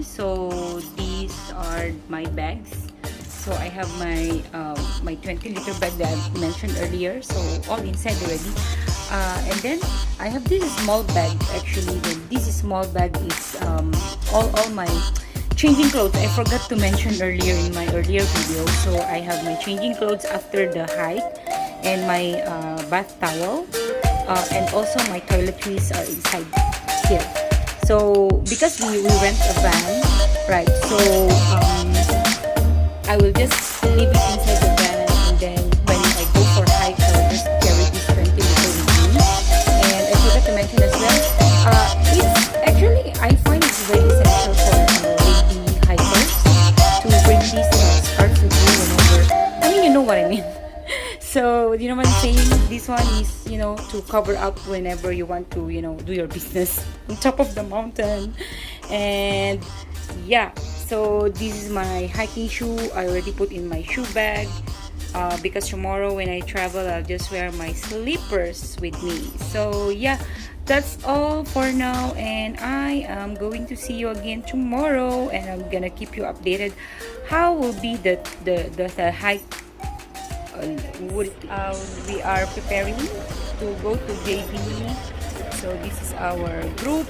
journey. So these are my bags. So I have my my 20-liter bag that I mentioned earlier. So all inside already. And then I have this small bag. Actually, this small bag is all my changing clothes. I forgot to mention earlier in my earlier video. So I have my changing clothes after the hike, and my bath towel, and also my toiletries are inside here. So because we rent a van, right? So I will just leave it inside the van, and then when I go for hike, I will just carry this 20-liter with me. And I forgot to mention as well, it's actually, I find it's very essential for lady hikers to bring this scarf with you whenever, I mean, you know what I mean. So, you know what I'm saying? This one is, you know, to cover up whenever you want to, you know, do your business on top of the mountain. And yeah, so this is my hiking shoe. I already put in my shoe bag because tomorrow when I travel, I'll just wear my slippers with me. So yeah, that's all for now, and I am going to see you again tomorrow, and I'm gonna keep you updated how will be the hike. We are preparing to go to JB. So this is our group.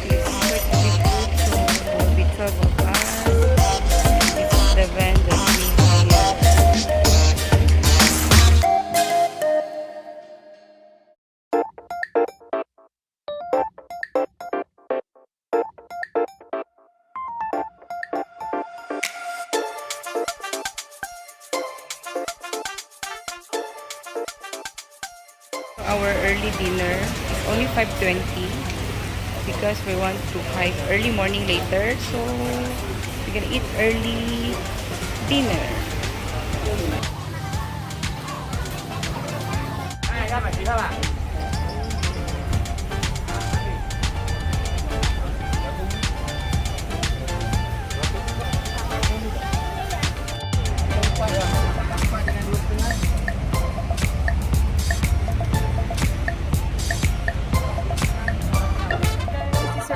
It's quite a big group, so there will be 12 of us. This is the van that we hired. Our early dinner is only 5:20 because we want to hike early morning later, so we're gonna eat early dinner.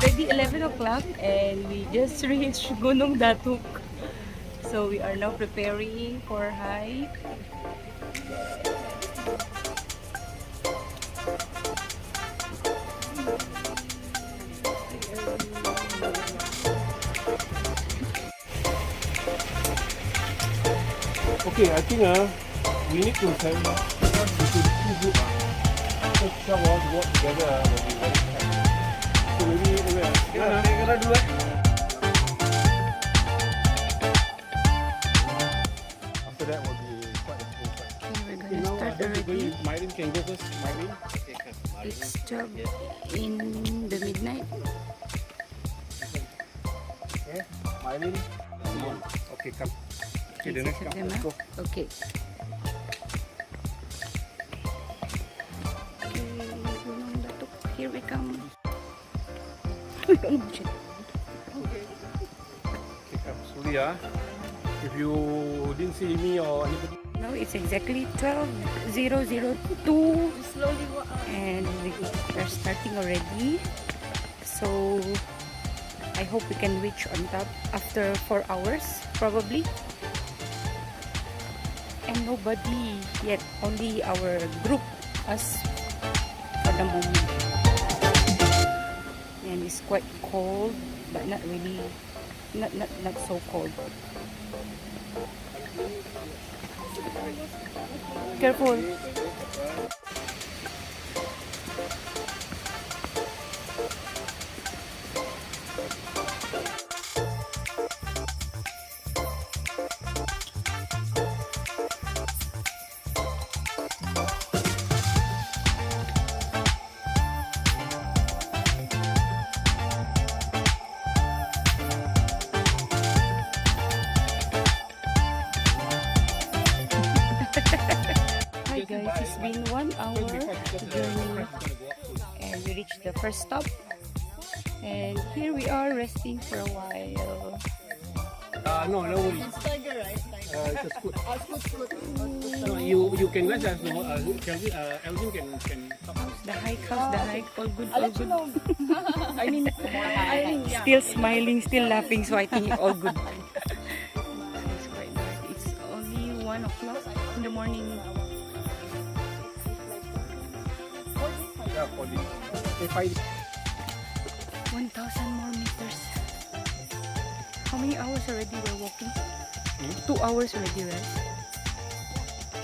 Already 11 o'clock and we just reached Gunung Datuk. So we are now preparing for hike. Okay, I think we need to have two groups. Some of us work together when we work. So maybe kita dulu. After that will be quite a full fight. Okay, we're gonna start already. Myrin can go first. Myrin. It's 12 in the midnight. Okay, Myrin. Okay, come. Okay, the next come. Let's go. Okay. Gunung Datuk, here we come. Okay, come slowly. If you didn't see me or anybody. Now it's exactly 12:002. Slowly walk up. And we are starting already. So I hope we can reach on top after 4 hours probably. And nobody yet, only our group, us, for the moment. And it's quite cold, but not really, not so cold. Careful. Hi guys, it's been 1 hour journey and we reached the first stop, and here we are resting for a while. No, no worries. It's tiger, right? Tiger. It's a scoot. Scoot. No, you can rest as no. Kelvin, Elvin can talk. The hike, how's the hike? All good, I'll all let you good. know. I mean, yeah. Still smiling, still laughing, so I think all good. It's quite dark. It's only 1 o'clock in the morning. Yeah, for the if I 1,000 more meters. How many hours already we're walking? 2 hours already, right?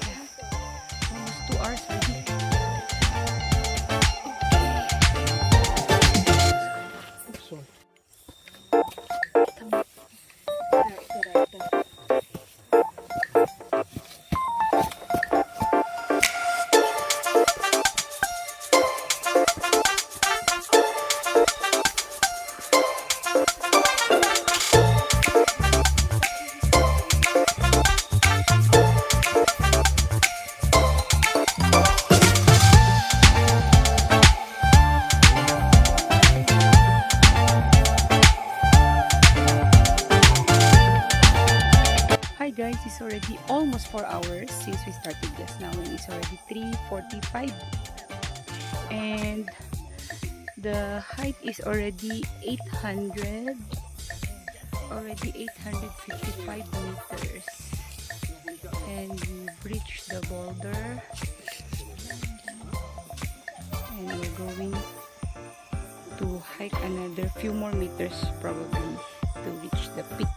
Yeah. Almost 2 hours already. so. Hi guys, it's already almost 4 hours since we started just now, and it's already 3:45, and the height is already 855 meters, and we've reached the boulder, and we're going to hike another few more meters probably to reach the peak.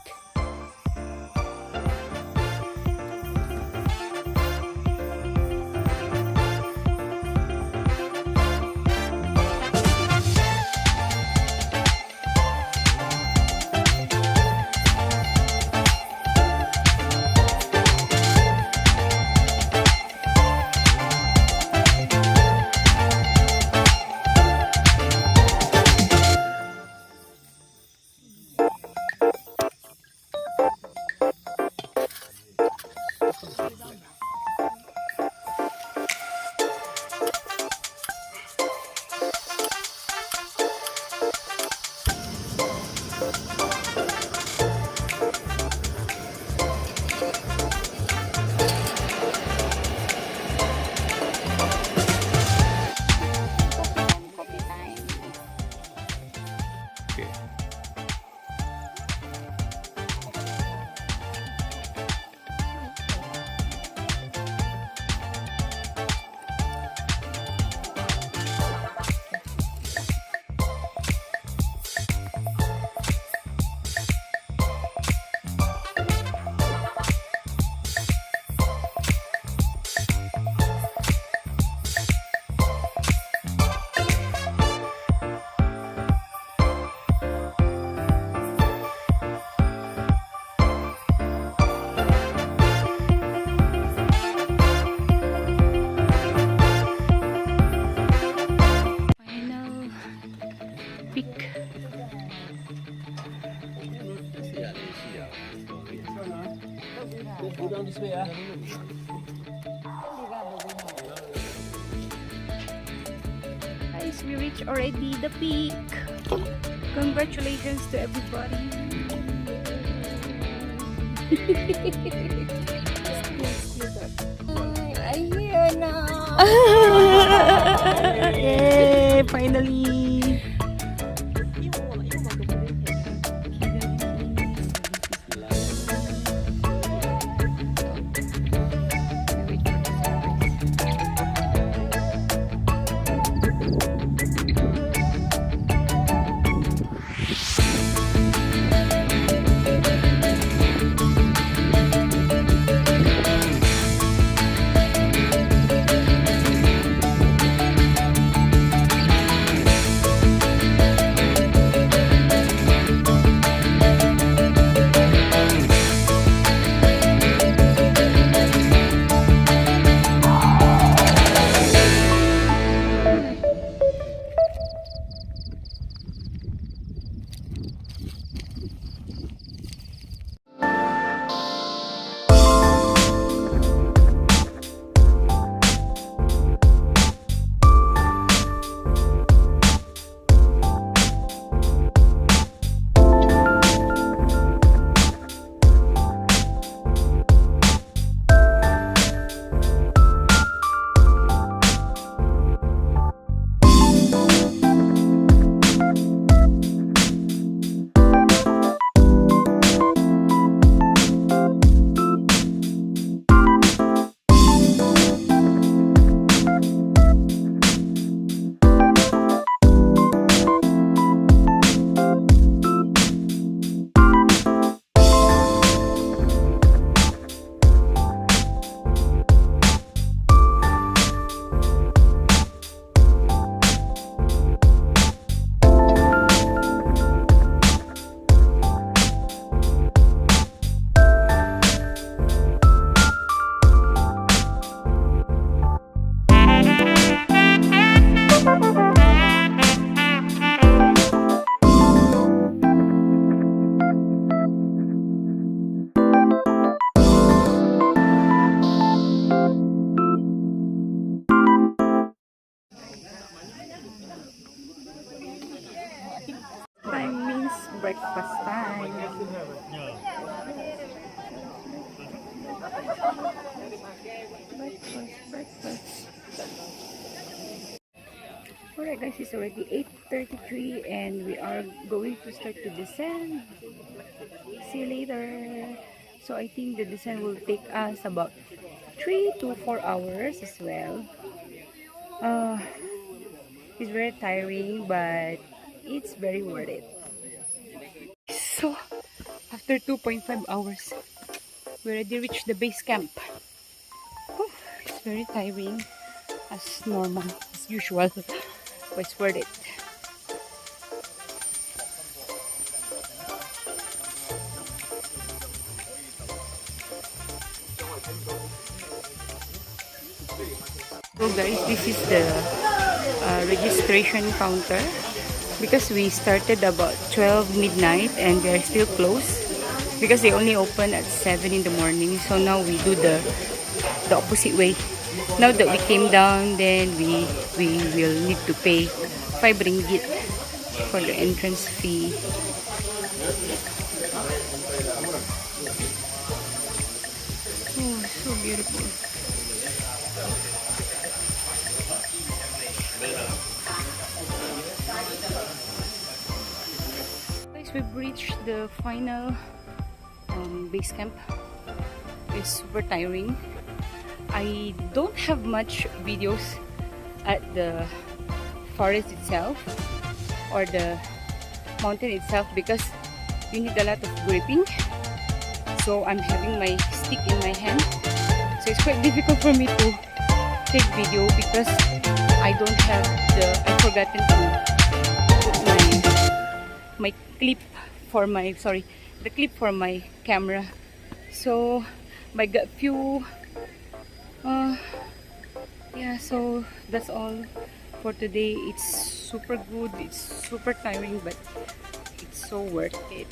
Go down this way, Guys, we reached already the peak. Congratulations to everybody. I'm here now. Yay, finally. breakfast time. Breakfast. Alright guys, it's already 8:33 and we are going to start to descend. See you later. So I think the descent will take us about 3 to 4 hours as well. It's very tiring, but it's very worth it. So after 2.5 hours, we already reached the base camp. Whew, it's very tiring as normal, as usual, but it's worth it. So guys, this is the registration counter because we started about 12 midnight and they are still closed because they only open at 7 in the morning. So now we do the opposite way. Now that we came down, then we will need to pay 5 ringgit for the entrance fee. Oh, so beautiful. Guys, we've reached the final base camp. It's super tiring. I don't have much videos at the forest itself or the mountain itself because you need a lot of gripping. So I'm having my stick in my hand. So it's quite difficult for me to take video because I don't have I forgotten to put my clip for my, the clip for my camera. So my gut few, yeah, so that's all for today. It's super good, it's super tiring, but it's so worth it.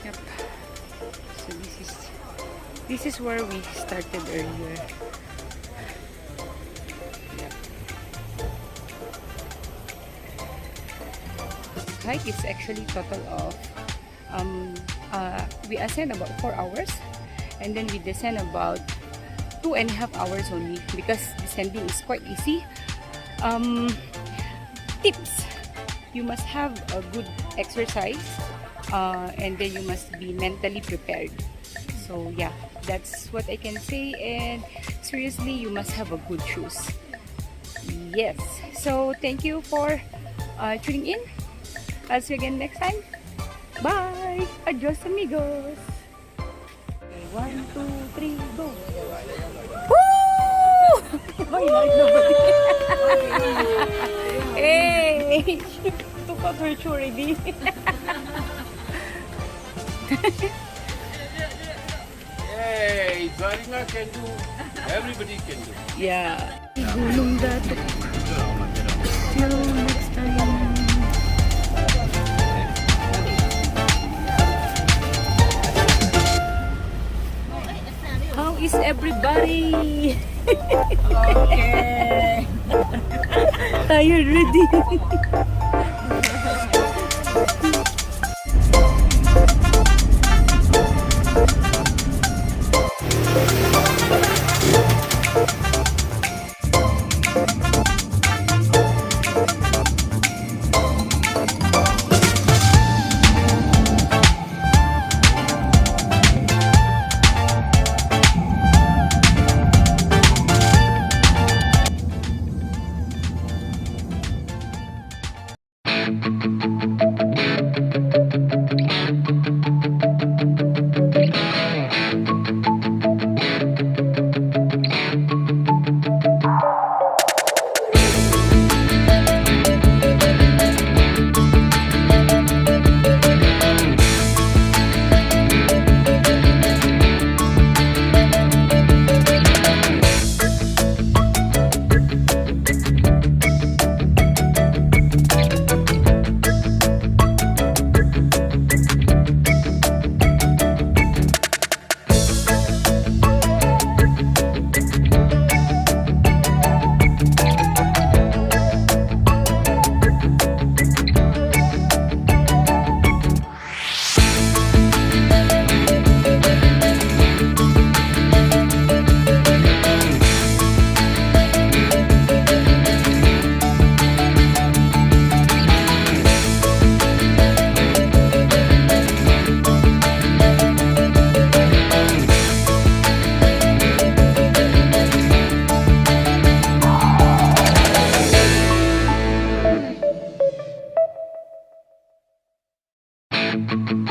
Yep. So this is where we started earlier. Hike is actually total of we ascend about 4 hours and then we descend about 2.5 hours only because descending is quite easy. Tips: you must have a good exercise and then you must be mentally prepared. So yeah, that's what I can say, and seriously, you must have a good shoes. Yes, so thank you for tuning in. I'll see you again next time. Bye! Adios amigos! Okay, 1, 2, 3, go! Woo! Hey! She took out her shoe already. Hey, Zarina can do, everybody can do. Yeah. Gunung Datuk. Till next time. How is everybody? Okay. Tired already. Thank